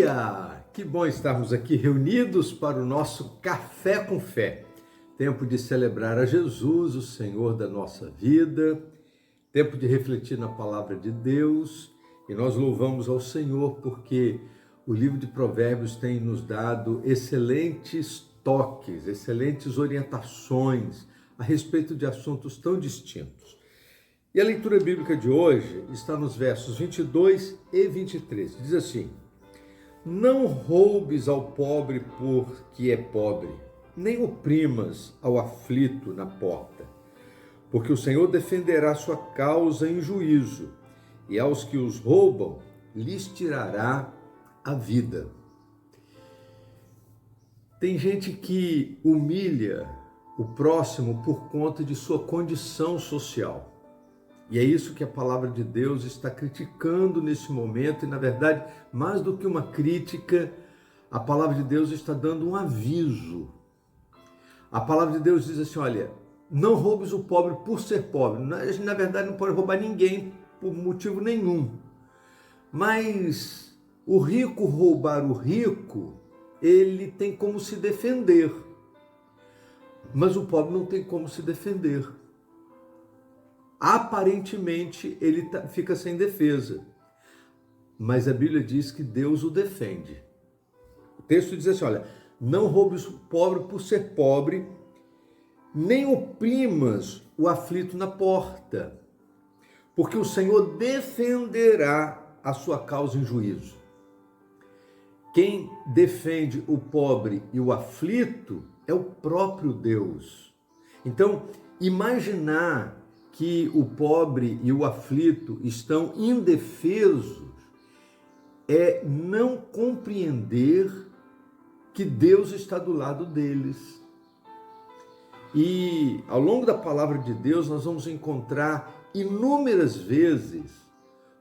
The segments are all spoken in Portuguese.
dia! Que bom estarmos aqui reunidos para o nosso Café com Fé. Tempo de celebrar a Jesus, o Senhor da nossa vida, tempo de refletir na palavra de Deus, e nós louvamos ao Senhor porque o livro de Provérbios tem nos dado excelentes toques, excelentes orientações a respeito de assuntos tão distintos. E a leitura bíblica de hoje está nos versos 22 e 23. Diz assim: não roubes ao pobre porque é pobre, nem oprimas ao aflito na porta, porque o Senhor defenderá sua causa em juízo, e aos que os roubam lhes tirará a vida. Tem gente que humilha o próximo por conta de sua condição social. E é isso que a palavra de Deus está criticando nesse momento, e na verdade, mais do que uma crítica, a palavra de Deus está dando um aviso. A palavra de Deus diz assim, olha, não roubes o pobre por ser pobre. Na verdade, não pode roubar ninguém por motivo nenhum. Mas o rico roubar o rico, ele tem como se defender. Mas o pobre não tem como se defender. Aparentemente, ele fica sem defesa. Mas a Bíblia diz que Deus o defende. O texto diz assim, olha, não roubes o pobre por ser pobre, nem oprimas o aflito na porta, porque o Senhor defenderá a sua causa em juízo. Quem defende o pobre e o aflito é o próprio Deus. Então, imaginar que o pobre e o aflito estão indefesos é não compreender que Deus está do lado deles. E ao longo da palavra de Deus nós vamos encontrar inúmeras vezes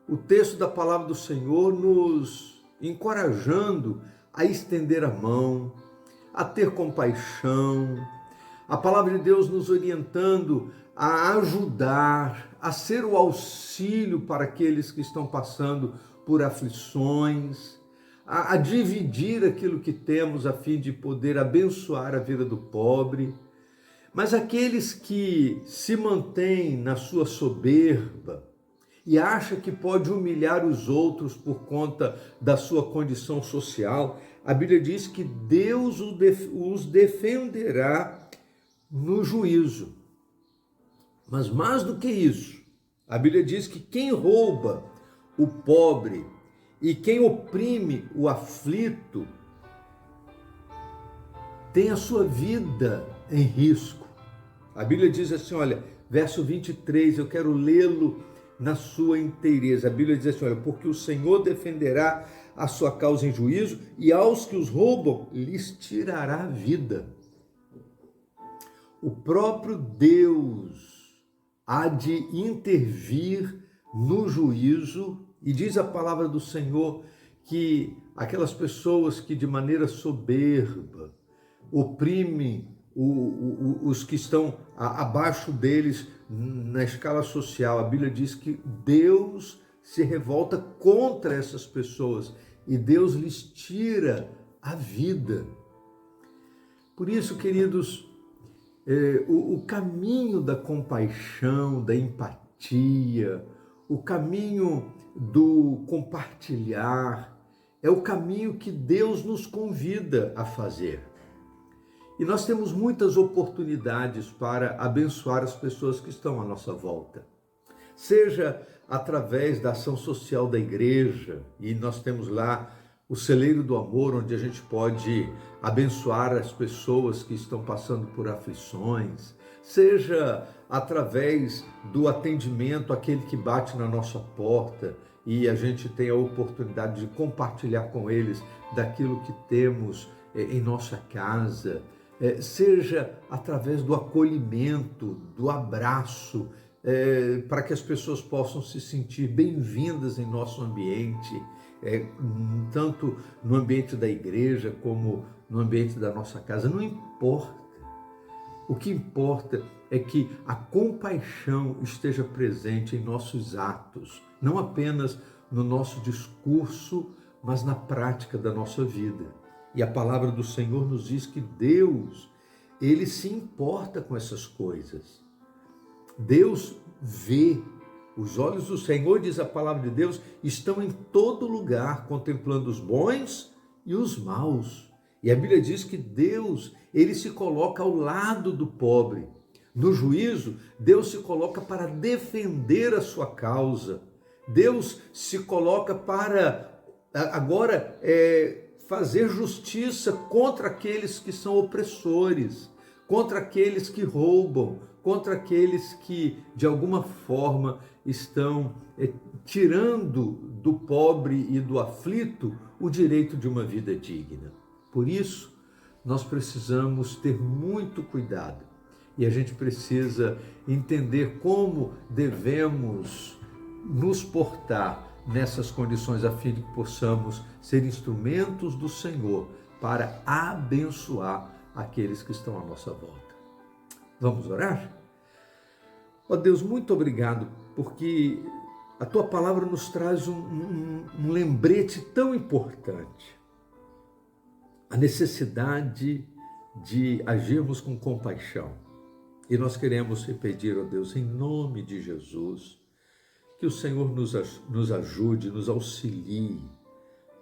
o texto da palavra do Senhor nos encorajando a estender a mão, a ter compaixão, a palavra de Deus nos orientando a ajudar, a ser o auxílio para aqueles que estão passando por aflições, a dividir aquilo que temos a fim de poder abençoar a vida do pobre. Mas aqueles que se mantêm na sua soberba e acham que pode humilhar os outros por conta da sua condição social, a Bíblia diz que Deus os defenderá no juízo. Mas mais do que isso, a Bíblia diz que quem rouba o pobre e quem oprime o aflito tem a sua vida em risco. A Bíblia diz assim, olha, verso 23, eu quero lê-lo na sua inteireza. A Bíblia diz assim, olha, porque o Senhor defenderá a sua causa em juízo e aos que os roubam lhes tirará a vida. O próprio Deus há de intervir no juízo, e diz a palavra do Senhor que aquelas pessoas que de maneira soberba oprimem os que estão abaixo deles na escala social, a Bíblia diz que Deus se revolta contra essas pessoas e Deus lhes tira a vida. Por isso, queridos, o caminho da compaixão, da empatia, o caminho do compartilhar, é o caminho que Deus nos convida a fazer. E nós temos muitas oportunidades para abençoar as pessoas que estão à nossa volta. Seja através da ação social da igreja, e nós temos lá o celeiro do amor, onde a gente pode abençoar as pessoas que estão passando por aflições, seja através do atendimento àquele que bate na nossa porta e a gente tem a oportunidade de compartilhar com eles daquilo que temos em nossa casa, seja através do acolhimento, do abraço, para que as pessoas possam se sentir bem-vindas em nosso ambiente, tanto no ambiente da igreja como no ambiente da nossa casa, não importa. O que importa é que a compaixão esteja presente em nossos atos, não apenas no nosso discurso, mas na prática da nossa vida. E a palavra do Senhor nos diz que Deus, Ele se importa com essas coisas. Deus vê. Os olhos do Senhor, diz a palavra de Deus, estão em todo lugar, contemplando os bons e os maus. E a Bíblia diz que Deus, Ele se coloca ao lado do pobre. No juízo, Deus se coloca para defender a sua causa. Deus se coloca para agora fazer justiça contra aqueles que são opressores, contra aqueles que roubam, contra aqueles que de alguma forma estão tirando do pobre e do aflito o direito de uma vida digna. Por isso, nós precisamos ter muito cuidado e a gente precisa entender como devemos nos portar nessas condições a fim de que possamos ser instrumentos do Senhor para abençoar aqueles que estão à nossa volta. Vamos orar? Ó Deus, muito obrigado, porque a Tua palavra nos traz um lembrete tão importante. A necessidade de agirmos com compaixão. E nós queremos te pedir, ó Deus, em nome de Jesus, que o Senhor nos ajude, nos auxilie,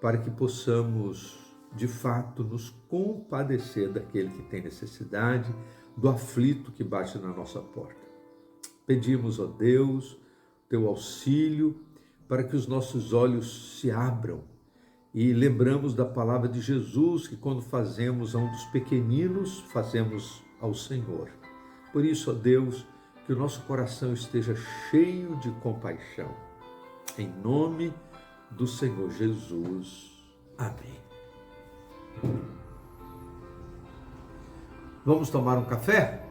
para que possamos, de fato, nos compadecer daquele que tem necessidade, do aflito que bate na nossa porta. Pedimos, ó Deus, teu auxílio, para que os nossos olhos se abram e lembramos da palavra de Jesus, que quando fazemos a um dos pequeninos, fazemos ao Senhor. Por isso, ó Deus, que o nosso coração esteja cheio de compaixão. Em nome do Senhor Jesus. Amém. Vamos tomar um café?